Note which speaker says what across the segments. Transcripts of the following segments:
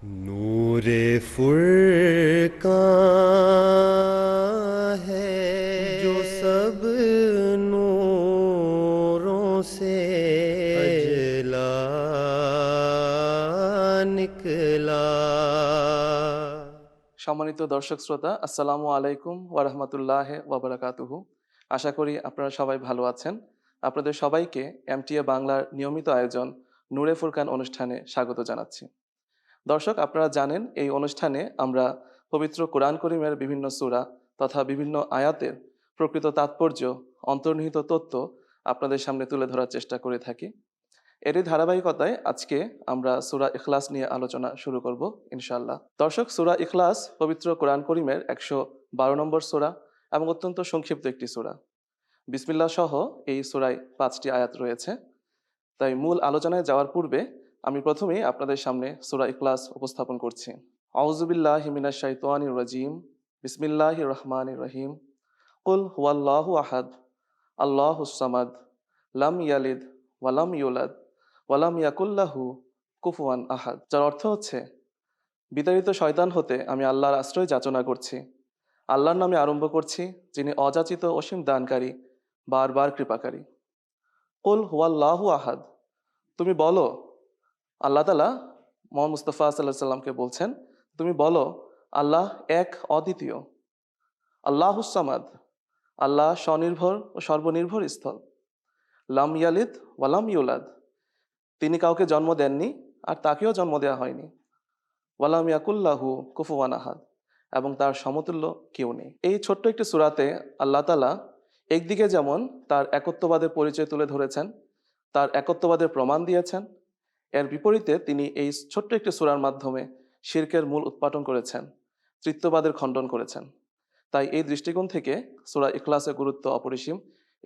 Speaker 1: नूरे फुरकान है जो सब नूरों से अजला निकला।
Speaker 2: সম্মানিত দর্শক শ্রোতা, আসসালামু আলাইকুম ওয়া রাহমাতুল্লাহি ওয়া বারাকাতুহু। আশা করি আপনারা সবাই ভালো আছেন। আপনাদের সবাইকে এমটিএ বাংলার নিয়মিত আয়োজন নূরে ফুরকান অনুষ্ঠানে স্বাগত জানাচ্ছি। দর্শক, আপনারা জানেন এই অনুষ্ঠানে আমরা পবিত্র কোরআন করিমের বিভিন্ন সূরা তথা বিভিন্ন আয়াতের প্রকৃত তাৎপর্য, অন্তর্নিহিত তত্ত্ব আপনাদের সামনে তুলে ধরার চেষ্টা করে থাকি। এরই ধারাবাহিকতায় আজকে আমরা সূরা ইখলাস নিয়ে আলোচনা শুরু করব ইনশাআল্লাহ। দর্শক, সূরা ইখলাস পবিত্র কোরআন করিমের 112 নম্বর সূরা এবং অত্যন্ত সংক্ষিপ্ত একটি সূরা। বিসমিল্লাহ সহ এই সূরায় 5টি আয়াত রয়েছে। তাই মূল আলোচনায় যাওয়ার পূর্বে আমি প্রথমেই আপনাদের সামনে সূরা ইখলাস উপস্থাপন করছি। আউযু বিল্লাহি মিনাশ শাইতানির রাজিম। বিসমিল্লাহির রহমানির রহিম। কুল হুয়াল্লাহু আহাদ, আল্লাহুস সামাদ, লাম ইয়ালিদ ওয়া লাম ইউলাদ ওয়ালাম ইয়াকুল্লাহু কুফুয়ান আহাদ, যার অর্থ হচ্ছে, বিতাড়িত শয়তান হতে আমি আল্লাহর আশ্রয় যাচনা করছি। আল্লাহর নামে আরম্ভ করছি, যিনি অযাচিত অসীম দানকারী, বারবার কৃপাকারী। কুল হুয়াল্লাহু আহাদ, তুমি বলো, আল্লাহ তাআলা মুহাম্মদ মুস্তাফা সাল্লাল্লাহু আলাইহি সাল্লামকে বলছেন, তুমি বলো আল্লাহ এক, অদ্বিতীয়। আল্লাহুস সামাদ, আল্লাহ স্বনির্ভর ও সর্বনির্ভর স্থল। লাম ইয়ালিদ ওয়ালাম ইউলাদ, তিনি কাউকে জন্ম দেননি আর তাকেও জন্ম দেওয়া হয়নি। ওয়ালাম ইয়াকুল্লাহু কুফুয়ান আহাদ, এবং তার সমতুল্য কেউ নেই। এই ছোট্ট একটি সূরাতে আল্লাহ তাআলা একদিকে যেমন তার একত্ববাদের পরিচয় তুলে ধরেছেন, তার একত্ববাদের প্রমাণ দিয়েছেন, এর বিপরীতে তিনি এই ছোট্ট একটি সূরার মাধ্যমে শিরকের মূল উৎপাটন করেছেন, তৃতীয়বাদের খণ্ডন করেছেন। তাই এই দৃষ্টিকোণ থেকে সূরা ইখলাসের গুরুত্ব অপরিসীম,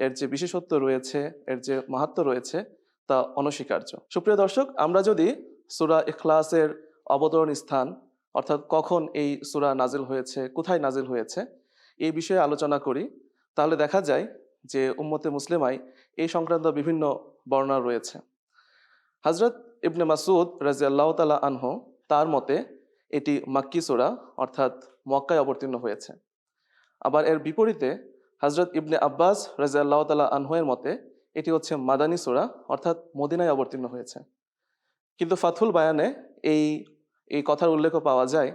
Speaker 2: এর যে বিশেষত্ব রয়েছে, এর যে মাহাত্ম্য রয়েছে, তা অনস্বীকার্য। সুপ্রিয় দর্শক, আমরা যদি সূরা ইখলাসের অবতরণ স্থান, অর্থাৎ কখন এই সূরা নাজিল হয়েছে, কোথায় নাজিল হয়েছে, এই বিষয়ে আলোচনা করি, তাহলে দেখা যায় যে উম্মতে মুসলিমায় এই সংক্রান্ত বিভিন্ন বর্ণনা রয়েছে। হযরত ইবনে মাসউদ রাদিয়াল্লাহু তাআলা আনহু, তার মতে এটি মাক্কি সূরা, অর্থাৎ মক্কায় অবতীর্ণ হয়েছে। আবার এর বিপরীতে হযরত ইবনে আব্বাস রাদিয়াল্লাহু তাআলা আনহু এর মতে এটি হচ্ছে মাদানী সূরা, অর্থাৎ মদিনায় অবতীর্ণ হয়েছে। কিন্তু ফাথুল বায়ানে এই এই কথার উল্লেখও পাওয়া যায়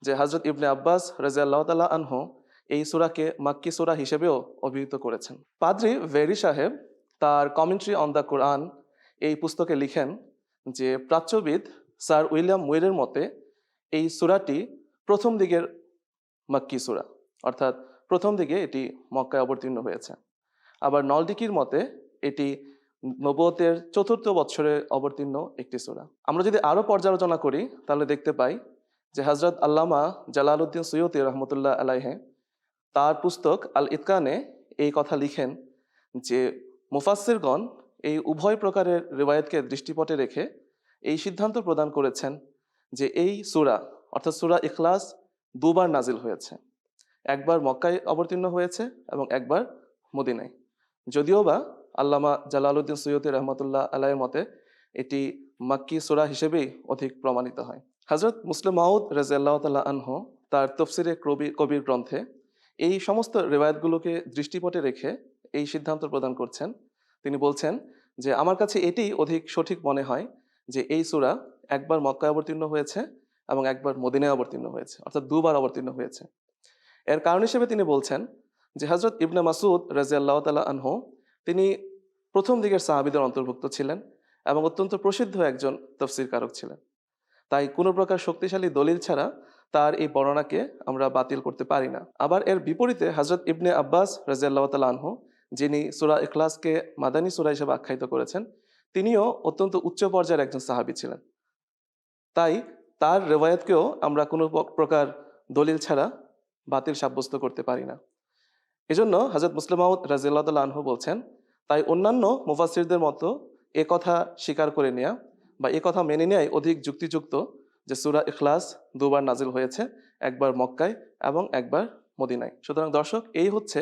Speaker 2: যে হযরত ইবনে আব্বাস রাদিয়াল্লাহু তাআলা আনহু এই সূরাকে মাক্কি সূরা হিসেবেও অভিহিত করেছেন। পাদ্রী ভেরি সাহেব তার কমেন্ট্রি অন দ্য কোরআন এই পুস্তকে লিখেন যে প্রাচ্যবিদ স্যার উইলিয়াম মুইরের মতে এই সূরাটি প্রথম দিকের মাক্কি সূরা, অর্থাৎ প্রথম দিকে এটি মক্কায় অবতীর্ণ হয়েছে। আবার নলডিকির মতে এটি নবুয়তের ৪র্থ বৎসরে অবতীর্ণ একটি সূরা। আমরা যদি আরও পর্যালোচনা করি তাহলে দেখতে পাই যে হযরত আল্লামা জালালউদ্দিন সুয়ুতী রহমতুল্লাহ আলাইহি তার পুস্তক আল ইতকানে এই কথা লিখেন যে মুফাসসিরগণ এই উভয় প্রকারের রিওয়ায়াতকে দৃষ্টিপটে রেখে এই সিদ্ধান্ত প্রদান করেছেন যে এই সূরা, অর্থাৎ সূরা ইখলাস, দুবার নাজিল হয়েছে। একবার মক্কায় অবতীর্ণ হয়েছে এবং একবার মদিনায়। যদিও বা আল্লামা জালালউদ্দিন সুয়ুতী রহমতুল্লাহ আলাইহির মতে এটি মাক্কি সূরা হিসেবেই অধিক প্রমাণিত হয়। হযরত মুসলিম মাউদ রাদিয়াল্লাহু তাআলা আনহু তার তাফসীরে কবির গ্রন্থে এই সমস্ত রিওয়ায়াতগুলোকে দৃষ্টিপটে রেখে এই সিদ্ধান্ত প্রদান করছেন। তিনি বলছেন যে আমার কাছে এটি অধিক সঠিক মনে হয় যে এই সূরা একবার মক্কায় অবতীর্ণ হয়েছে এবং একবার মদিনায় অবতীর্ণ হয়েছে, অর্থাৎ দুবার অবতীর্ণ হয়েছে। এর কারণ হিসেবে তিনি বলছেন যে হযরত ইবনে মাসউদ রাদিয়াল্লাহু তাআলা আনহু তিনি প্রথম দিকের সাহাবীদের অন্তর্ভুক্ত ছিলেন এবং অত্যন্ত প্রসিদ্ধ একজন তাফসীরকারক ছিলেন। তাই কোনো প্রকার শক্তিশালী দলিল ছাড়া তার এই বর্ণনাকে আমরা বাতিল করতে পারি না। আবার এর বিপরীতে হযরত ইবনে আব্বাস রাদিয়াল্লাহু তাআলা আনহু, যিনি সূরা ইখলাসকে মাদানী সূরা হিসেবে আখ্যায়িত করেছেন, তিনিও অত্যন্ত উচ্চ পর্যায়ের একজন সাহাবী ছিলেন। তাই তার রিওয়ায়াতকেও আমরা কোনো প্রকার দলিল ছাড়া বাতিল সাব্যস্ত করতে পারি না। এজন্য হযরত মুসলিম মাউদ রাদিয়াল্লাহু তাআলা আনহু বলছেন, তাই অন্যান্য মুফাসসিরদের মতো এ কথা স্বীকার করে নেয়া বা এ কথা মেনে নেয়াই অধিক যুক্তিযুক্ত যে সূরা ইখলাস দুবার নাজিল হয়েছে, একবার মক্কায় এবং একবার মদিনায়। সুতরাং দর্শক, এই হচ্ছে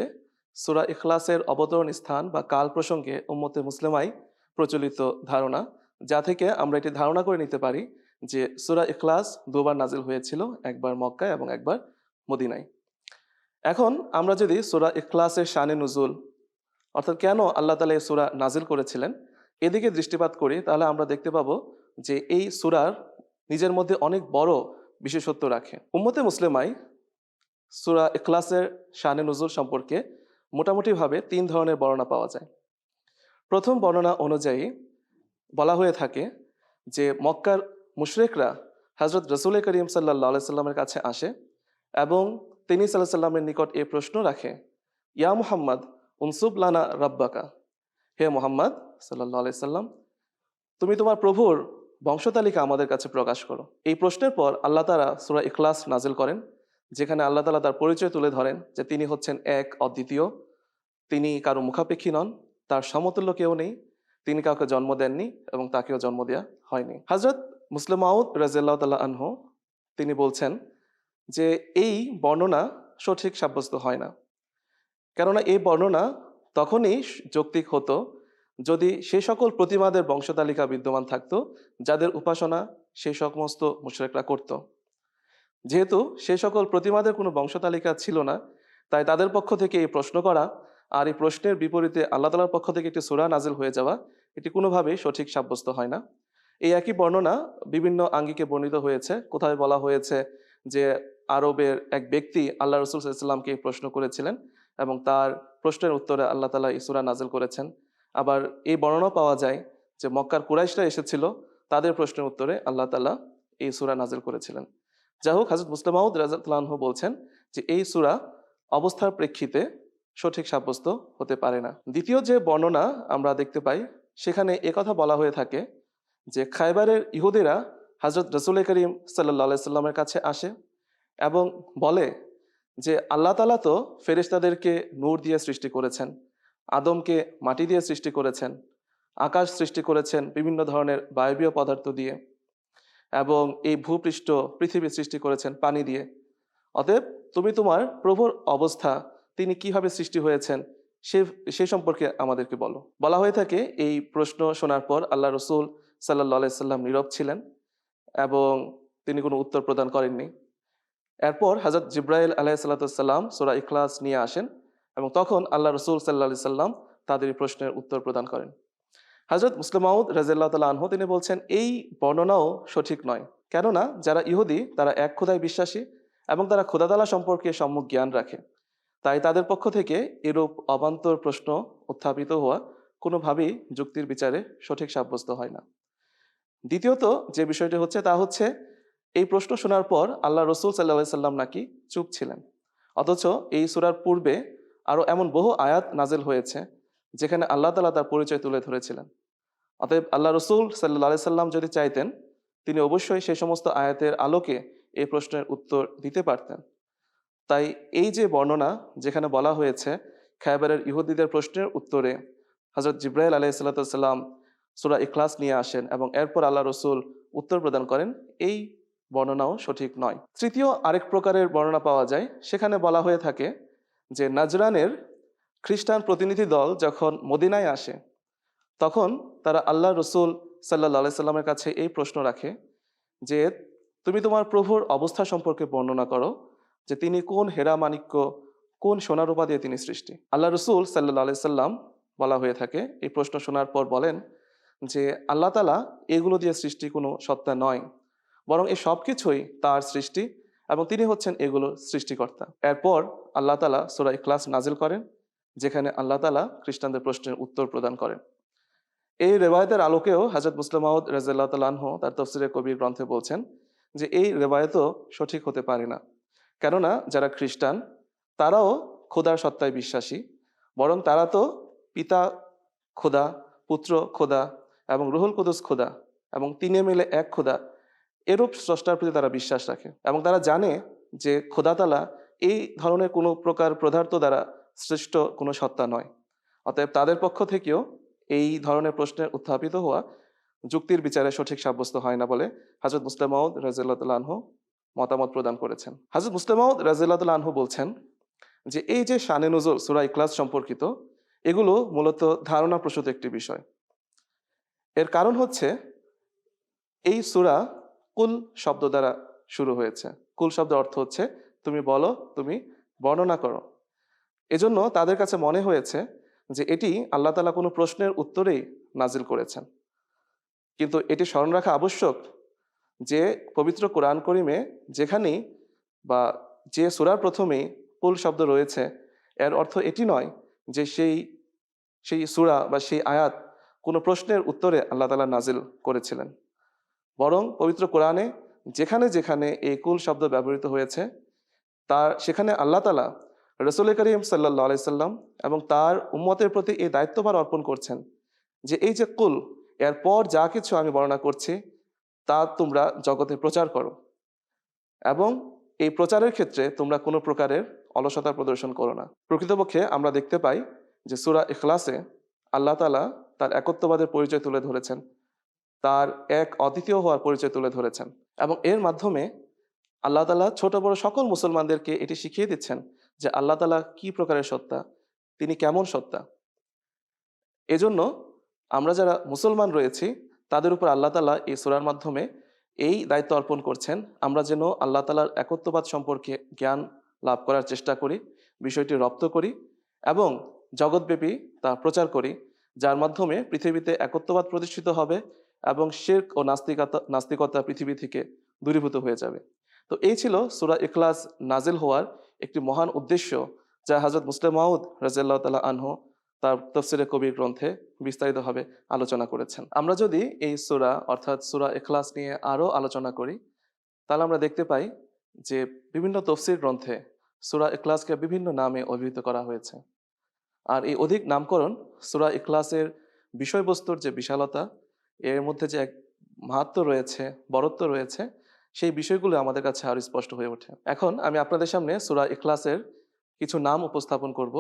Speaker 2: সূরা ইখলাসের অবতরণ স্থান বা কাল প্রসঙ্গে উম্মতে মুসলিমায় প্রচলিত ধারণা, যা থেকে আমরা এটি ধারণা করে নিতে পারি যে সূরা ইখলাস দুবার নাজিল হয়েছিল, একবার মক্কায় এবং একবার মদিনায়। এখন আমরা যদি সূরা ইখলাসের শানে নুজুল, অর্থাৎ কেন আল্লাহ তাআলা এই সূরা নাজিল করেছিলেন, এদিকে দৃষ্টিপাত করি, তাহলে আমরা দেখতে পাবো যে এই সূরার নিজের মধ্যে অনেক বড় বিশেষত্ব রাখে। উম্মতে মুসলিমায় সূরা ইখলাসের শানে নুজুল সম্পর্কে মোটামুটিভাবে ৩ ধরনের বর্ণনা পাওয়া যায়। প্রথম বর্ণনা অনুযায়ী বলা হয়ে থাকে যে মক্কার মুশরিকরা হযরত রাসূল করিম সাল্লাল্লাহু আলাইহি সাল্লামের কাছে আসে এবং তিনি সাল্লাল্লাহু আলাইহি সাল্লামের নিকট এই প্রশ্ন রাখে, ইয়া মুহাম্মদ উনসুব লানা রাব্বাকা, হে মুহাম্মদ সাল্লাল্লাহু আলাইহি সাল্লাম, তুমি তোমার প্রভুর বংশতালিকা আমাদের কাছে প্রকাশ করো। এই প্রশ্নের পর আল্লাহ তাআলা সূরা ইখলাস নাজিল করেন, যেখানে আল্লাহ তাআলা তার পরিচয় তুলে ধরেন যে তিনি হচ্ছেন এক, অদ্বিতীয়, তিনি কারো মুখাপেক্ষী নন, তার সমতুল্য কেউ নেই, তিনি কাউকে জন্ম দেননি এবং তাকেও জন্ম দেওয়া হয়নি। হযরত মুসলিম মাউদ রাদিয়াল্লাহু তাআলা আনহু তিনি বলছেন যে এই বর্ণনা সঠিক সাব্যস্ত হয় না, কেননা এই বর্ণনা তখনই যৌক্তিক হতো যদি সেই সকল প্রতিমাদের বংশতালিকা বিদ্যমান থাকতো যাদের উপাসনা সেই সমস্ত মুশরিকরা করত। যেহেতু সেই সকল প্রতিমাদের কোনো বংশতালিকা ছিল না, তাই তাদের পক্ষ থেকে এই প্রশ্ন করা আর এই প্রশ্নের বিপরীতে আল্লাহ তাআলার পক্ষ থেকে একটি সূরা নাজিল হয়ে যাওয়া, এটি কোনোভাবেই সঠিক সাব্যস্ত হয় না। এই একই বর্ণনা বিভিন্ন আঙ্গিকে বর্ণিত হয়েছে। কোথায় বলা হয়েছে যে আরবের এক ব্যক্তি আল্লাহ রাসূল সাল্লাল্লাহু আলাইহি ওয়াসাল্লামকে এই প্রশ্ন করেছিলেন এবং তার প্রশ্নের উত্তরে আল্লাহ তাআলা এই সূরা নাজিল করেছেন। আবার এই বর্ণনা পাওয়া যায় যে মক্কার কুরাইশরা এসেছিল, তাদের প্রশ্নের উত্তরে আল্লাহ তাআলা এই সূরা নাজিল করেছিলেন। যাই হোক, হযরত মুসলিম মাউদ রাদিয়াল্লাহু আনহু বলছেন যে এই সূরা অবস্থার প্রেক্ষিতে সঠিক সাব্যস্ত হতে পারে না। দ্বিতীয় যে বর্ণনা আমরা দেখতে পাই, সেখানে একথা বলা হয়ে থাকে যে খায়বারের ইহুদিরা হযরত রাসূল করিম সাল্লাল্লাহু আলাইহি সাল্লামের কাছে আসে এবং বলে যে আল্লাহ তাআলা তো ফেরেশতাদেরকে নূর দিয়ে সৃষ্টি করেছেন, আদমকে মাটি দিয়ে সৃষ্টি করেছেন, আকাশ সৃষ্টি করেছেন বিভিন্ন ধরনের বায়বীয় পদার্থ দিয়ে, এবং এই ভূপৃষ্ঠ পৃথিবী সৃষ্টি করেছেন পানি দিয়ে। অতএব তুমি তোমার প্রভুর অবস্থা, তিনি কিভাবে সৃষ্টি হয়েছেন সে সম্পর্কে আমাদেরকে বলো। বলা হয়ে থাকে এই প্রশ্ন শোনার পর আল্লাহ রসুল সাল্লাল্লাহু আলাইহি সাল্লাম নীরব ছিলেন এবং তিনি কোনো উত্তর প্রদান করেননি। এরপর হযরত জিবরাইল আলাইহিস সালাম সূরা ইখলাস নিয়ে আসেন এবং তখন আল্লাহ রসুল সাল্লাল্লাহু আলাইহি সাল্লাম তাদের এই প্রশ্নের উত্তর প্রদান করেন। হযরত মুসলিম মাউদ রাদিয়াল্লাহু তাআলা আনহু তিনি বলছেন এই বর্ণনাও সঠিক নয়, কেননা যারা ইহুদি তারা এক খোদায় বিশ্বাসী এবং তারা খোদা তাআলা সম্পর্কে সম্যক জ্ঞান রাখে, তাই তাদের পক্ষ থেকে এরূপ অবান্তর প্রশ্ন উত্থাপিত হওয়া কোনোভাবেই যুক্তির বিচারে সঠিক সাব্যস্ত হয় না। দ্বিতীয়ত যে বিষয়টি হচ্ছে তা হচ্ছে এই প্রশ্ন শোনার পর আল্লাহ রসুল সাল্লাল্লাহু আলাইহি সাল্লাম নাকি চুপ ছিলেন, অথচ এই সূরার পূর্বে আরো এমন বহু আয়াত নাজিল হয়েছে যেখানে আল্লাহ তাআলা তার পরিচয় তুলে ধরেছিলেন। অতএব আল্লাহ রসুল সাল্লাল্লাহু আলাইহি সাল্লাম যদি চাইতেন, তিনি অবশ্যই সেই সমস্ত আয়াতের আলোকে এই প্রশ্নের উত্তর দিতে পারতেন। তাই এই যে বর্ণনা যেখানে বলা হয়েছে খায়বারের ইহুদিদের প্রশ্নের উত্তরে হযরত জিবরাইল আলাইহিস সালাম সূরা ইখলাস নিয়ে আসেন এবং এরপর আল্লাহ রসুল উত্তর প্রদান করেন, এই বর্ণনাও সঠিক নয়। তৃতীয় আরেক প্রকারের বর্ণনা পাওয়া যায়, সেখানে বলা হয়ে থাকে যে নাজরানের খ্রিস্টান প্রতিনিধি দল যখন মদিনায় আসে তখন তারা আল্লাহ রসুল সাল্লাল্লাহু আলাইহি সাল্লামের কাছে এই প্রশ্ন রাখে যে তুমি তোমার প্রভুর অবস্থা সম্পর্কে বর্ণনা করো, যে তিনি কোন হেরা মাণিক্য, কোন সোনারূপা দিয়ে তিনি সৃষ্টি। আল্লাহ রসুল সাল্লাল্লাহু আলাইহি সাল্লাম বলা হয়ে থাকে এই প্রশ্ন শোনার পর বলেন যে আল্লাহ তাআলা এগুলো দিয়ে সৃষ্টি কোনো সত্তা নয়, বরং এই সব কিছুই তার সৃষ্টি এবং তিনি হচ্ছেন এগুলোর সৃষ্টিকর্তা। এরপর আল্লাহ তাআলা সূরা ইখলাস নাজিল করেন, যেখানে আল্লাহ তাআলা খ্রিস্টানদের প্রশ্নের উত্তর প্রদান করেন। এই রেওয়ায়তের আলোকেও হযরত মুসলিম মাউদ রাদিয়াল্লাহু তাআলা আনহু তার তাফসীরে কবির গ্রন্থে বলছেন যে এই রেওয়ায়তও সঠিক হতে পারে না, কেননা যারা খ্রিস্টান তারাও খোদার সত্তায় বিশ্বাসী, বরং তারা তো পিতা খোদা, পুত্র খোদা এবং রুহুল কুদুস খোদা এবং তিনে মিলে এক খোদা, এরূপ স্রষ্টার প্রতি তারা বিশ্বাস রাখে এবং তারা জানে যে খোদা তাআলা এই ধরনের কোনো প্রকার পদার্থ দ্বারা সৃষ্ট কোনো সত্তা নয়। অতএব তাদের পক্ষ থেকেও এই ধরনের প্রশ্নের উত্থাপিত হওয়া যুক্তির বিচারে সঠিক সাব্যস্ত হয় না বলে হযরত মুসলিম মাউদ রাদিয়াল্লাহু তাআলা আনহু মতামত প্রদান করেছেন। হযরত মুসলিম মাউদ রাদিয়াল্লাহু তাআলা আনহু বলছেন যে এই যে শানে নুজুল সূরা ইখলাস সম্পর্কিত, এগুলো মূলত ধারণা প্রসূত একটি বিষয়। এর কারণ হচ্ছে এই সূরা কুল শব্দ দ্বারা শুরু হয়েছে। কুল শব্দের অর্থ হচ্ছে তুমি বলো, তুমি বর্ণনা করো। এজন্য তাদের কাছে মনে হয়েছে যে এটি আল্লাহ তাআলা কোনো প্রশ্নের উত্তরেই নাজিল করেছেন। কিন্তু এটি স্মরণ রাখা আবশ্যক যে পবিত্র কোরআন করিমে যেখানেই বা যে সূরার প্রথমেই কুল শব্দ রয়েছে, এর অর্থ এটি নয় যে সেই সেই সূরা বা সেই আয়াত কোনো প্রশ্নের উত্তরে আল্লাহ তাআলা নাজিল করেছিলেন। বরং পবিত্র কোরআনে যেখানে যেখানে এই কুল শব্দ ব্যবহৃত হয়েছে তার সেখানে আল্লাহ তাআলা রাসূল করিম সাল্লাল্লাহু আলাইহি সাল্লাম এবং তার উম্মতের প্রতি এই দায়িত্বভার অর্পণ করছেন যে এই যে কুল, এরপর যা কিছু আমি বর্ণনা করছি তা তোমরা জগতে প্রচার করো এবং এই প্রচারের ক্ষেত্রে তোমরা কোনো প্রকারের অলসতা প্রদর্শন করো না। প্রকৃতপক্ষে আমরা দেখতে পাই যে সূরা ইখলাসে আল্লাহ তাআলা তার একত্ববাদের পরিচয় তুলে ধরেছেন, তার এক অদ্বিতীয় হওয়ার পরিচয় তুলে ধরেছেন এবং এর মাধ্যমে আল্লাহ তাআলা ছোট বড় সকল মুসলমানদেরকে এটি শিখিয়ে দিচ্ছেন যে আল্লাহ তাআলা কি প্রকারের সত্তা, তিনি কেমন সত্তা। এজন্য আমরা যারা মুসলমান রয়েছি তাদের উপর আল্লাহ তাআলা এই সূরার মাধ্যমে এই দায়িত্ব অর্পণ করছেন, আমরা যেন আল্লাহ তাআলার একত্ববাদ সম্পর্কে জ্ঞান লাভ করার চেষ্টা করি, বিষয়টি রপ্ত করি এবং জগৎব্যাপী তা প্রচার করি, যার মাধ্যমে পৃথিবীতে একত্ববাদ প্রতিষ্ঠিত হবে এবং শিরক ও নাস্তিকতা পৃথিবী থেকে দূরীভূত হয়ে যাবে। তো এই ছিল সূরা ইখলাস নাজিল হওয়ার একটি মহান উদ্দেশ্য, যা হযরত মুসলিম মাউদ রাদিয়াল্লাহু তাআলা আনহু তার তাফসিরে কবির গ্রন্থে বিস্তারিতভাবে আলোচনা করেছেন। আমরা যদি এই সূরা অর্থাৎ সূরা ইখলাস নিয়ে আরও আলোচনা করি তাহলে আমরা দেখতে পাই যে বিভিন্ন তফসির গ্রন্থে সূরা ইখলাসকে বিভিন্ন নামে অভিহিত করা হয়েছে। আর এই অধিক নামকরণ সূরা ইখলাসের বিষয়বস্তুর যে বিশালতা, এর মধ্যে যে এক মাহাত্ম্য রয়েছে, বড়ত্ব রয়েছে, সেই বিষয়গুলো আমাদের কাছে আরো স্পষ্ট হয়ে ওঠে। এখন আমি আপনাদের সামনে সূরা ইখলাসের কিছু নাম উপস্থাপন করব,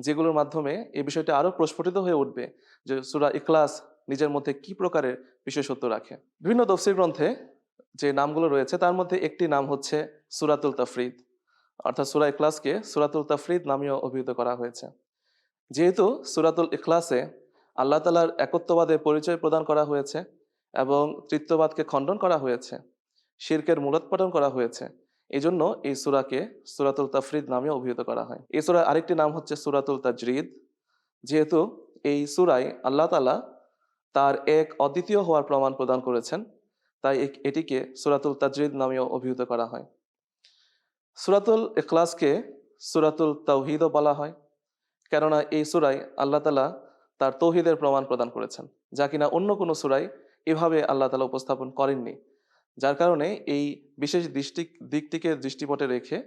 Speaker 2: যেগুলোর মাধ্যমে এই বিষয়টা আরো প্রস্ফুটিত হয়ে উঠবে যে সূরা ইখলাস নিজের মধ্যে কি প্রকারের বিশেষত্ব রাখে। বিভিন্ন তফসির গ্রন্থে যে নামগুলো রয়েছে তার মধ্যে একটি নাম হচ্ছে সূরাতুল তাফরিদ, অর্থাৎ সূরা ইখলাসকে সূরাতুল তাফরিদ নামেও অভিহিত করা হয়েছে। যেহেতু সূরাতুল ইখলাসে আল্লাহ তাআলার একত্ববাদের পরিচয় প্রদান করা হয়েছে এবং তৃতীয়বাদকে খণ্ডন করা হয়েছে, শিরকের মূলোৎপাটন করা হয়েছে, এই জন্য এই সূরাকে সূরাতুল তাফরিদ নামে অভিহিত করা হয়। এই সূরার আরেকটি নাম হচ্ছে সূরাতুল তাজরিদ। যেহেতু এই সূরায় আল্লাহ তাআলা তার এক অদ্বিতীয় হওয়ার প্রমাণ প্রদান করেছেন, তাই এটিকে সূরাতুল তাজরিদ নামেও অভিহিত করা হয়। সূরাতুল ইখলাসকে সূরাতুল তাওহীদও বলা হয়, কেননা এই সূরায় আল্লাহ তাআলা তার তৌহিদের প্রমাণ প্রদান করেছেন, যা কিনা অন্য কোনো সূরায় এভাবে আল্লাহ তাআলা উপস্থাপন করেননি। যার কারণে এই বিশেষ দিকটিকে দৃষ্টিপটে রেখে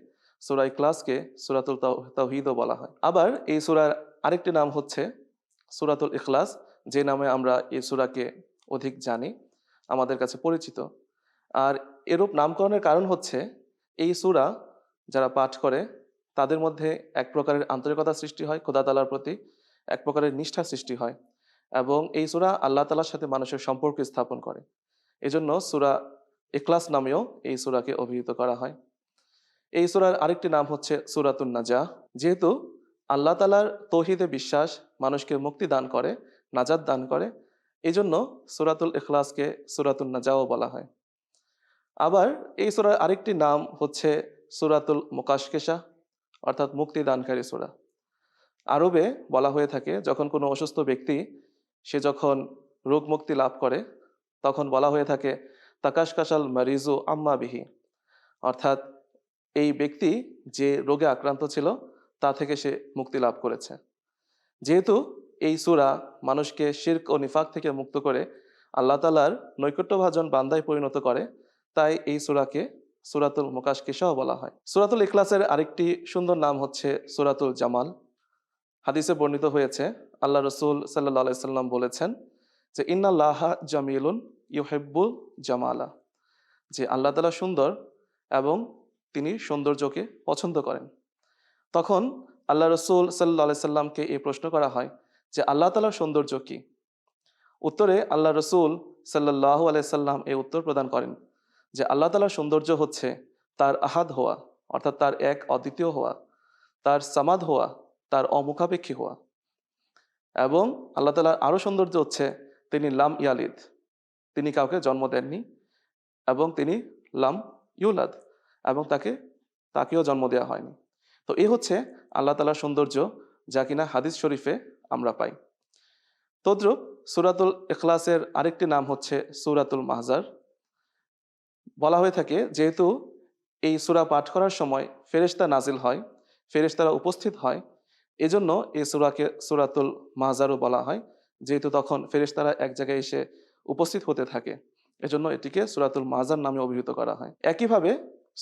Speaker 2: সূরা ইখলাসকে সূরাতুল তাওহীদও বলা হয়। আবার এই সূরার আরেকটি নাম হচ্ছে সূরাতুল ইখলাস, যে নামে আমরা এই সূরাকে অধিক জানি, আমাদের কাছে পরিচিত। আর এরূপ নামকরণের কারণ হচ্ছে এই সূরা যারা পাঠ করে তাদের মধ্যে এক প্রকারের আন্তরিকতা সৃষ্টি হয় খোদা তাআলার প্রতি, এক প্রকারের নিষ্ঠা সৃষ্টি হয় এবং এই সূরা আল্লাহ তাআলার সাথে মানুষের সম্পর্ক স্থাপন করে। এজন্য সূরা ইখলাস নামেও এই সূরাকে অভিহিত করা হয়। এই সূরার আরেকটি নাম হচ্ছে সূরাতুন নাজাহ। যেহেতু আল্লাহ তাআলার তৌহিদে বিশ্বাস মানুষকে মুক্তি দান করে, নাজাত দান করে, এজন্য সূরাতুল ইখলাসকে সূরাতুন নাজাহও বলা হয়। আবার এই সূরার আরেকটি নাম হচ্ছে সূরাতুল মুকাশশিশাহ, অর্থাৎ মুক্তি দানকারী সূরা। আরবে বলা হয়ে থাকে যখন কোনো অসুস্থ ব্যক্তি সে যখন রোগ মুক্তি লাভ করে তখন বলা হয়ে থাকে তাকাশকাশাল মারিজু আম্মা বিহি, অর্থাৎ এই ব্যক্তি যে রোগে আক্রান্ত ছিল তা থেকে সে মুক্তি লাভ করেছে। যেহেতু এই সূরা মানুষকে শিরক ও নিফাক থেকে মুক্ত করে আল্লাহ তাআলার নৈকট্যভাজন বান্দায় পরিণত করে, তাই এই সূরাকে সূরাতুল মুকাশশিশাহ বলা হয়। সূরাতুল ইখলাসের আরেকটি সুন্দর নাম হচ্ছে সূরাতুল জামাল। হাদিসে বর্ণিত হয়েছে আল্লাহ রাসূল সাল্লাল্লাহু আলাইহি সাল্লাম বলেছেন যে ইন্নাল্লাহা জামিলুন ইউহিব্বুল জামালা, যে আল্লাহ তাআলা সুন্দর এবং তিনি সৌন্দর্যকে পছন্দ করেন। তখন আল্লাহ রাসূল সাল্লাল্লাহু আলাইহি সাল্লামকে এই প্রশ্ন করা হয় যে আল্লাহ তাআলার সৌন্দর্য কি? উত্তরে আল্লাহ রাসূল সাল্লাল্লাহু আলাইহি সাল্লাম এই উত্তর প্রদান করেন যে আল্লাহ তাআলার সৌন্দর্য হচ্ছে তার আহাদ হওয়া, অর্থাৎ তার এক অদ্বিতীয় হওয়া, তার সামাদ হওয়া, তার অমুখাপেক্ষী হওয়া, এবং আল্লাহ তাআলার আরো সৌন্দর্য হচ্ছে তিনি লাম ইয়ালিদ, তিনি কাউকে জন্ম দেননি এবং তিনি লাম ইউলাদ, এবং তাকেও জন্ম দেওয়া হয়নি। তো এই হচ্ছে আল্লাহ তাআলার সৌন্দর্য, যা কিনা হাদিস শরীফে আমরা পাই। তদ্রূপ সূরাতুল ইখলাসের আরেকটি নাম হচ্ছে সূরাতুল মাহজার। বলা হয়ে থাকে, যেহেতু এই সূরা পাঠ করার সময় ফেরেশতা নাজিল হয়, ফেরেশতারা উপস্থিত হয়, এজন্য এই সূরাকে সূরাতুল মাহজারও বলা হয়। যেহেতু তখন ফেরেশতারা এক জায়গায় এসে উপস্থিত হতে থাকে, এজন্য এটিকে সূরাতুল মাহজার নামে অভিহিত করা হয়। একইভাবে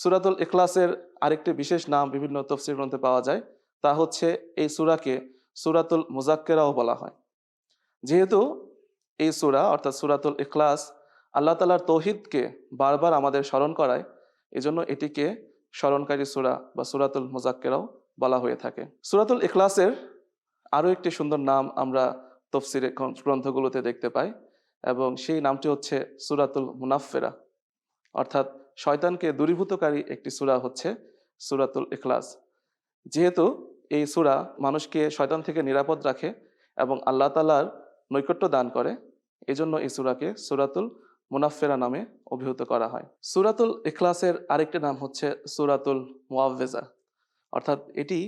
Speaker 2: সূরাতুল ইখলাসের আরেকটি বিশেষ নাম বিভিন্ন তাফসীর গ্রন্থে পাওয়া যায়, তা হচ্ছে এই সূরাকে সূরাতুল মুজাক্কিরাও বলা হয়। যেহেতু এই সূরা অর্থাৎ সূরাতুল ইখলাস আল্লাহ তাআলার তৌহিদকে বারবার আমাদের স্মরণ করায়, এজন্য এটিকে স্মরণকারী সূরা বা সূরাতুল মুজাক্কিরাও বলা হয়ে থাকে। সূরাতুল ইখলাসের আরও একটি সুন্দর নাম আমরা তাফসীরে গ্রন্থগুলোতে দেখতে পাই, এবং সেই নামটি হচ্ছে সূরাতুল মুনাফফিরা। অর্থাৎ শয়তানকে দূরীভূতকারী একটি সূরা হচ্ছে সূরাতুল ইখলাস। যেহেতু এই সূরা মানুষকে শয়তান থেকে নিরাপদ রাখে এবং আল্লাহ তাআলার নৈকট্য দান করে, এজন্য এই সূরাকে সূরাতুল মুনাফফিরা নামে অভিহিত করা হয়। সূরাতুল ইখলাসের আরেকটি নাম হচ্ছে সূরাতুল মুআউযিজা, অর্থাৎ এটি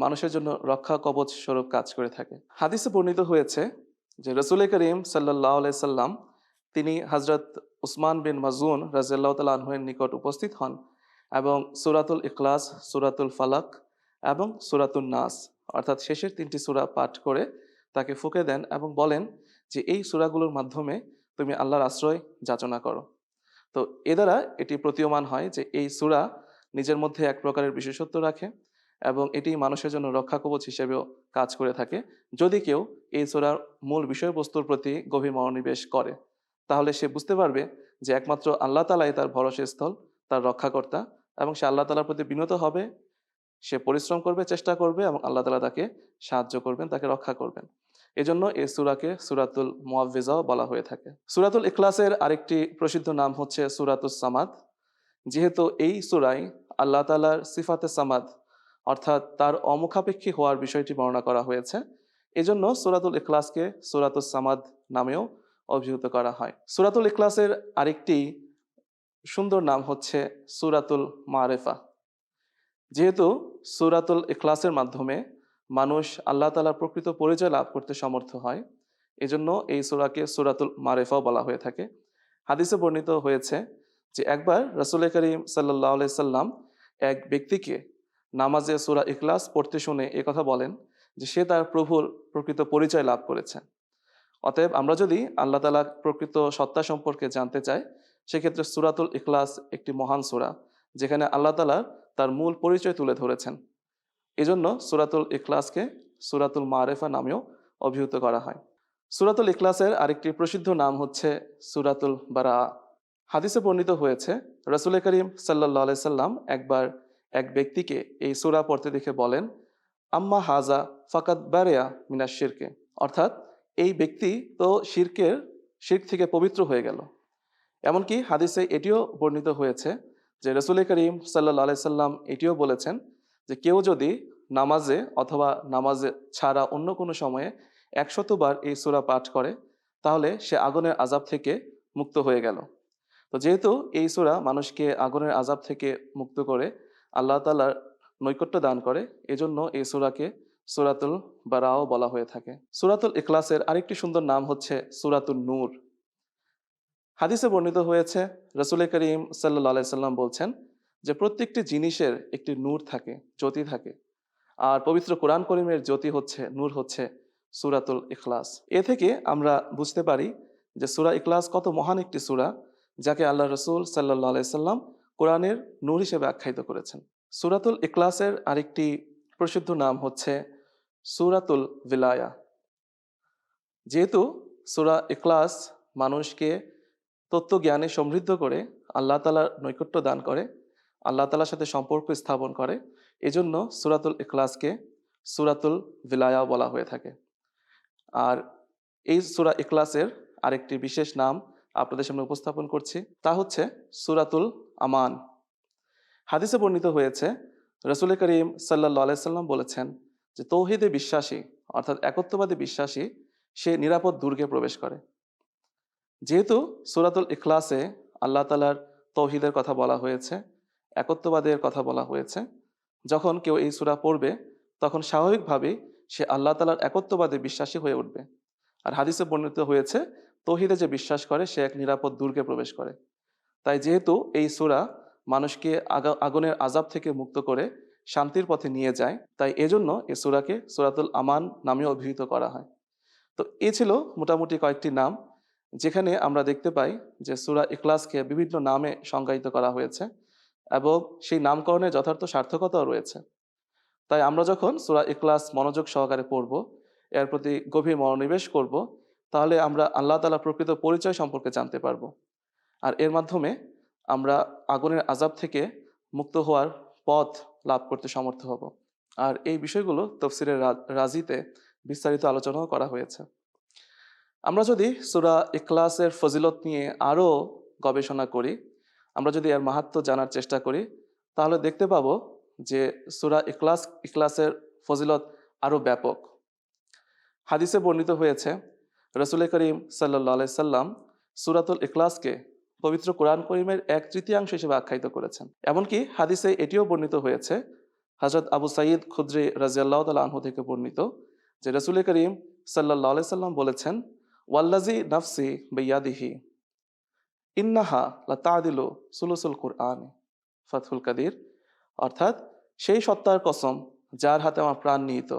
Speaker 2: মানুষের জন্য রক্ষা কবচ স্বরূপ কাজ করে থাকে। হাদিসে বর্ণিত হয়েছে যে রাসূল করিম সাল্লাল্লাহু আলাইহি সাল্লাম তিনি হযরত উসমান বিন মাজুন রাদিয়াল্লাহু তাআলা আনহু এর নিকট উপস্থিত হন এবং সূরাতুল ইখলাস, সূরাতুল ফালাক এবং সূরাতুন নাস অর্থাৎ শেষের তিনটি সূরা পাঠ করে তাকে ফুঁকে দেন এবং বলেন যে এই সূরাগুলোর মাধ্যমে তুমি আল্লাহর আশ্রয় যাচনা করো। তো এ দ্বারা এটি প্রতীয়মান হয় যে এই সূরা নিজের মধ্যে এক প্রকারের বিশেষত্ব রাখে এবং এটি মানুষের জন্য রক্ষা কবচ হিসেবেও কাজ করে থাকে। যদি কেউ এই সূরার মূল বিষয়বস্তুর প্রতি গভীর মনোনিবেশ করে, তাহলে সে বুঝতে পারবে যে একমাত্র আল্লাহ তাআলাই তার ভরসাস্থল, তার রক্ষাকর্তা, এবং সে আল্লাহ তাআলার প্রতি বিনত হবে, সে পরিশ্রম করবে, চেষ্টা করবে এবং আল্লাহ তাআলা তাকে সাহায্য করবেন, তাকে রক্ষা করবেন। এজন্য এই সূরাকে সূরাতুল মুআউযিজাও বলা হয়ে থাকে। সূরাতুল ইখলাসের আরেকটি প্রসিদ্ধ নাম হচ্ছে সূরাতুস সামাদ। যেহেতু এই সূরায় আল্লাহ তাআলার সিফাতে সামাদ অর্থাৎ তার অমুখাপেক্ষী হওয়ার বিষয়টি বর্ণনা করা হয়েছে, এজন্য সূরাতুল ইখলাসকে সূরাতুস সামাদ নামেও অভিহিত করা হয়। সূরাতুল ইখলাসের আরেকটি সুন্দর নাম হচ্ছে সূরাতুল মারিফা। যেহেতু সূরাতুল ইখলাসের মাধ্যমে মানুষ আল্লাহ তাআলার প্রকৃত পরিচয় লাভ করতে সমর্থ হয়, এজন্য এই সূরাকে সূরাতুল মারিফাও বলা হয়ে থাকে। হাদিসে বর্ণিত হয়েছে যে একবার রাসূল করিম সাল্লাল্লাহু আলাইহি সাল্লাম এক ব্যক্তিকে নামাজে সূরা ইখলাস পড়তে শুনে কথা বলেন যে সে তার প্রভুর প্রকৃত পরিচয় লাভ করেছে। অতএব আমরা যদি আল্লাহ তাআলার প্রকৃত সত্তা সম্পর্কে জানতে চাই, সেক্ষেত্রে সূরাতুল ইখলাস একটি মহান সূরা, যেখানে আল্লাহ তাআলা তার মূল পরিচয় তুলে ধরেছেন। এজন্য সূরাতুল ইখলাসকে সূরাতুল মারিফা নামেও অভিহিত করা হয়। সূরাতুল ইখলাসের আরেকটি প্রসিদ্ধ নাম হচ্ছে সূরাতুল বারাআ। হাদিসে বর্ণিত হয়েছে রাসূল করিম সাল্লাল্লাহু আলাইহি সাল্লাম একবার এক ব্যক্তিকে এই সূরা পড়তে দেখে বলেন, আম্মা হাজা ফাকাদ বারিয়া মিনাশ শিরকে, অর্থাৎ এই ব্যক্তি তো শিরক থেকে পবিত্র হয়ে গেল। এমনকি হাদিসে এটিও বর্ণিত হয়েছে যে রাসূল করিম সাল্লাল্লাহু আলাইহি সাল্লাম এটিও বলেছেন যে কেউ যদি নামাজে অথবা নামাজে ছাড়া অন্য কোনো সময়ে 100 বার এই সূরা পাঠ করে, তাহলে সে আগুনের আযাব থেকে মুক্ত হয়ে গেল। তো যেহেতু এই সূরা মানুষকে আগুনের আযাব থেকে মুক্ত করে আল্লাহ তাআলার নৈকট্য দান করে, এজন্য এই সূরাকে সূরাতুল বারাআও বলা হয়ে থাকে। সূরাতুল ইখলাসের আরেকটি সুন্দর নাম হচ্ছে সূরাতুন নূর। হাদিসে বর্ণিত হয়েছে রাসূল করিম সাল্লাল্লাহু আলাইহি সাল্লাম বলছেন যে প্রত্যেকটি জিনিসের একটি নূর থাকে, জ্যোতি থাকে, আর পবিত্র কোরআন কারীমের জ্যোতি হচ্ছে, নূর হচ্ছে সূরাতুল ইখলাস। এ থেকে আমরা বুঝতে পারি যে সূরা ইখলাস কত মহান একটি সূরা, যাকে আল্লাহ রাসূল সাল্লাল্লাহু আলাইহি সাল্লাম কোরআনের নূর হিসেবে আখ্যায়িত করেছেন। সূরাতুল ইখলাসের আরেকটি প্রসিদ্ধ নাম হচ্ছে সূরাতুল ভিলায়া। যেহেতু সূরা ইখলাস মানুষকে তত্ত্বজ্ঞানে সমৃদ্ধ করে, আল্লাহ তাআলার নৈকট্য দান করে, আল্লাহ তাআলার সাথে সম্পর্ক স্থাপন করে, এজন্য সূরাতুল ইখলাসকে সূরাতুল ভিলায়া বলা হয়ে থাকে। আর এই সূরা ইখলাসের আরেকটি বিশেষ নাম আপনাদের সামনে উপস্থাপন করছি, তা হচ্ছে সূরাতুল আমান। হাদিসে বর্ণিত হয়েছে রাসূল করিম সাল্লাল্লাহু আলাইহি সাল্লাম বলেছেন যে তৌহিদে বিশ্বাসী অর্থাৎ একত্ববাদী বিশ্বাসী সে নিরাপদ দুর্গে প্রবেশ করে। যেহেতু সূরাতুল ইখলাসে আল্লাহ তাআলার তৌহিদের কথা বলা হয়েছে, একত্ববাদের কথা বলা হয়েছে। যখন কেউ এই সূরা পড়বে তখন স্বাভাবিকভাবেই সে আল্লাহ তাআলার একত্ববাদে বিশ্বাসী হয়ে উঠবে। আর হাদিসে বর্ণিত হয়েছে তৌহিদে যে বিশ্বাস করে সে এক নিরাপদ দুর্গে প্রবেশ করে। তাই যেহেতু এই সূরা মানুষকে আগুনের আযাব থেকে মুক্ত করে শান্তির পথে নিয়ে যায়, তাই এজন্য এই সূরাকে সূরাতুল আমান নামেও অভিহিত করা হয়। তো এ ছিল মোটামুটি কয়েকটি নাম, যেখানে আমরা দেখতে পাই যে সূরা ইখলাসকে বিভিন্ন নামে সংজ্ঞায়িত করা হয়েছে এবং সেই নামকরণের যথার্থ সার্থকতাও রয়েছে। তাই আমরা যখন সূরা ইখলাস মনোযোগ সহকারে পড়ব, এর প্রতি গভীর মনোনিবেশ করব, তাহলে আমরা আল্লাহ তাআলার প্রকৃত পরিচয় সম্পর্কে জানতে পারব। আর এর মাধ্যমে আমরা আগুনের আযাব থেকে মুক্ত হওয়ার পথ লাভ করতে সমর্থ হব। আর এই বিষয়গুলো তাফসীরে রাজিতে বিস্তারিত আলোচনাও করা হয়েছে। আমরা যদি সূরা ইখলাসের ফজিলত নিয়ে আরও গবেষণা করি, আমরা যদি এর মাহাত্ম্য জানার চেষ্টা করি, তাহলে দেখতে পাবো যে সূরা ইখলাসের ফজিলত আরও ব্যাপক। হাদিসে বর্ণিত হয়েছে রাসূল করিম সাল্লাল্লাহু আলাইহি সাল্লাম সূরাতুল ইখলাসকে পবিত্র কোরআন করিমের 1/3 হিসেবে আখ্যায়িত করেছেন। এমনকি হাদিসে এটিও বর্ণিত হয়েছে হযরত আবু সাঈদ খুদরি রাদিয়াল্লাহু তাআলা আনহু থেকে বর্ণিত যে রাসূল করিম সাল্লাল্লাহু আলাইহি সাল্লাম বলেছেন, ওয়াল্লাযী নাফসি বিয়াদিহি ইন্নাহা লাতাদিলু সুলুসুল কুরআন, ফাতহুল কাদির। অর্থাৎ সেই সত্তার কসম যার হাতে আমার প্রাণ নিহিত,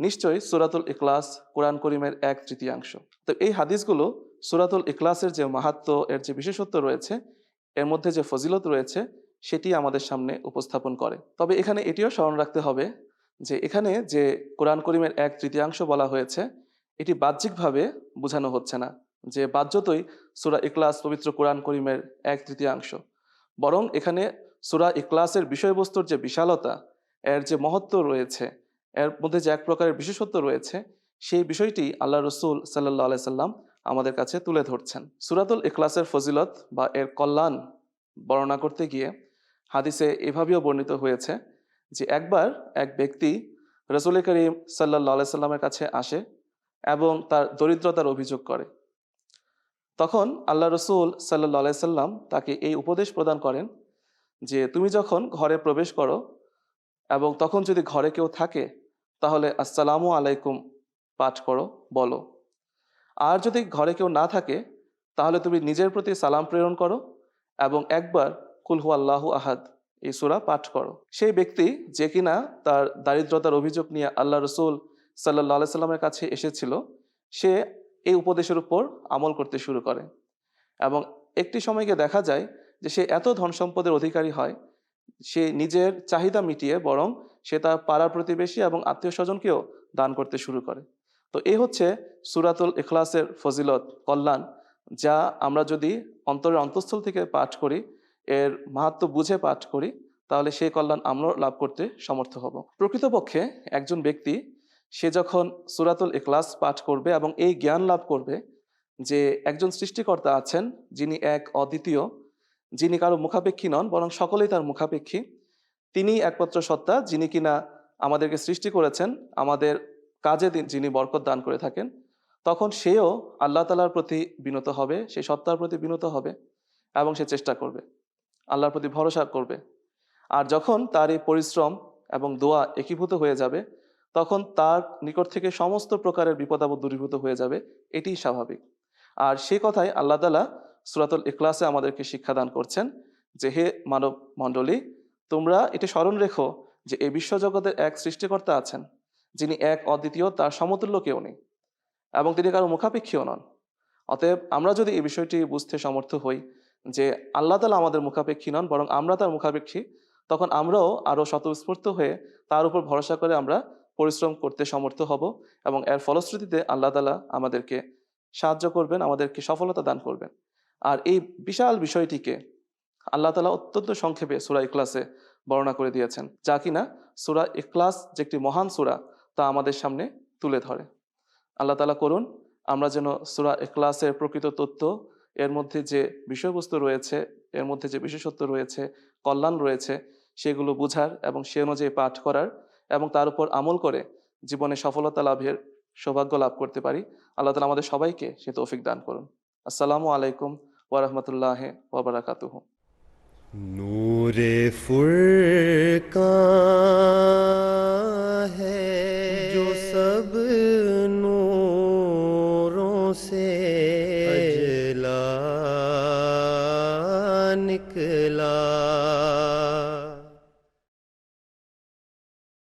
Speaker 2: নিশ্চয়ই সূরাতুল ইখলাস কোরআন করিমের 1/3। তো এই হাদিসগুলো সূরাতুল ইখলাসের যে মাহাত্ম্য, এর যে বিশেষত্ব রয়েছে, এর মধ্যে যে ফজিলত রয়েছে, সেটি আমাদের সামনে উপস্থাপন করে। তবে এখানে এটিও স্মরণ রাখতে হবে যে এখানে যে কোরআন করিমের 1/3 বলা হয়েছে, এটি বাহ্যিকভাবে বোঝানো হচ্ছে না যে বাহ্যতই সূরা ইখলাস পবিত্র কোরআন করিমের 1/3, বরং এখানে সূরা ইখলাসের বিষয়বস্তুর যে বিশালতা, এর যে মহত্ব রয়েছে, এর মধ্যে যে এক প্রকারের বিশেষত্ব রয়েছে, সেই বিষয়টি আল্লাহ রসুল সাল্লাল্লাহু আলাইহি সাল্লাম আমাদের কাছে তুলে ধরছেন। সূরাতুল ইখলাসের ফজিলত বা এর কল্যাণ বর্ণনা করতে গিয়ে হাদিসে এভাবেও বর্ণিত হয়েছে যে একবার এক ব্যক্তি রাসূল করিম সাল্লাল্লাহু আলাইহি সাল্লামের কাছে আসে এবং তার দরিদ্রতার অভিযোগ করে। তখন আল্লাহ রসুল সাল্লাল্লাহু আলাইহি সাল্লাম তাকে এই উপদেশ প্রদান করেন যে তুমি যখন ঘরে প্রবেশ করো এবং তখন যদি ঘরে কেউ থাকে, তাহলে আসসালামু আলাইকুম পাঠ করো, বলো। আর যদি ঘরে কেউ না থাকে, তাহলে তুমি নিজের প্রতি সালাম প্রেরণ করো এবং একবার কুল হুয়াল্লাহু আহাদ এই সূরা পাঠ করো। সেই ব্যক্তি যে কিনা তার দারিদ্রতার অভিযোগ নিয়ে আল্লাহ রসুল সাল্লাল্লাহু আলাইহি সাল্লামের কাছে এসেছিল, সে এই উপদেশের উপর আমল করতে শুরু করে এবং একটি সময় গিয়ে দেখা যায় যে সে এত ধন সম্পদের অধিকারী হয়, সে নিজের চাহিদা মিটিয়ে বরং সে তার পাড়ার প্রতিবেশী এবং আত্মীয় স্বজনকেও দান করতে শুরু করে। তো এই হচ্ছে সূরাতুল ইখলাসের ফজিলত, কল্যাণ, যা আমরা যদি অন্তরের অন্তঃস্থল থেকে পাঠ করি, এর মাহাত্ম্য বুঝে পাঠ করি, তাহলে সেই কল্যাণ আমরা লাভ করতে সমর্থ হব। প্রকৃতপক্ষে একজন ব্যক্তি সে যখন সূরাতুল ইখলাস পাঠ করবে এবং এই জ্ঞান লাভ করবে যে একজন সৃষ্টিকর্তা আছেন যিনি এক অদ্বিতীয়, যিনি কারো মুখাপেক্ষী নন বরং সকলেই তার মুখাপেক্ষী, তিনি একমাত্র সত্তা যিনি কিনা আমাদেরকে সৃষ্টি করেছেন, আমাদের কাজে যিনি বরকত দান করে থাকেন, তখন সেও আল্লাহ তাআলার প্রতি বিনত হবে, সেই সত্তার প্রতি বিনত হবে এবং সে চেষ্টা করবে, আল্লাহর প্রতি ভরসা করবে। আর যখন তার এই পরিশ্রম এবং দোয়া একীভূত হয়ে যাবে, তখন তার নিকট থেকে সমস্ত প্রকারের বিপদ আপদ দূরীভূত হয়ে যাবে, এটিই স্বাভাবিক। আর সেই কথাই আল্লাহ তাআলা সূরাতুল ইখলাসে আমাদেরকে শিক্ষাদান করছেন যে হে মানব মণ্ডলী, তোমরা এটি স্মরণ রেখো যে এই বিশ্বজগতের এক সৃষ্টিকর্তা আছেন যিনি এক অদ্বিতীয়, তার সমতুল্য কেউ নেই এবং তিনি কারো মুখাপেক্ষীও নন। অতএব আমরা যদি এই বিষয়টি বুঝতে সমর্থ হই যে আল্লাহ তাআলা আমাদের মুখাপেক্ষী নন বরং আমরা তার মুখাপেক্ষী, তখন আমরাও আরও স্বতঃস্ফূর্ত হয়ে তার উপর ভরসা করে আমরা পরিশ্রম করতে সমর্থ হব এবং এর ফলশ্রুতিতে আল্লাহ তাআলা আমাদেরকে সাহায্য করবেন, আমাদেরকে সফলতা দান করবেন। আর এই বিশাল বিষয়টিকে আল্লাহ তাআলা অত্যন্ত সংক্ষেপে সূরা ইখলাসে বর্ণনা করে দিয়েছেন, যা কিনা সূরা ইখলাস যে একটি মহান সূরা তা আমাদের সামনে তুলে ধরে। আল্লাহ তাআলা করুন আমরা যেন সূরা ইখলাসের প্রকৃত তথ্য, এর মধ্যে যে বিষয়বস্তু রয়েছে, এর মধ্যে যে বিশেষত্ব রয়েছে, কল্যাণ রয়েছে, সেগুলো বুঝার এবং সে অনুযায়ী পাঠ করার এবং তার উপর আমল করে জীবনে সফলতা লাভের সৌভাগ্য লাভ করতে পারি। আল্লাহ তাআলা আমাদের সবাইকে সে তৌফিক দান করুন। আসসালামু আলাইকুম ওয়া রাহমাতুল্লাহি ওয়া বারাকাতুহু।
Speaker 1: नूरे फुरकान है जो सब नूरों से अजला निकला।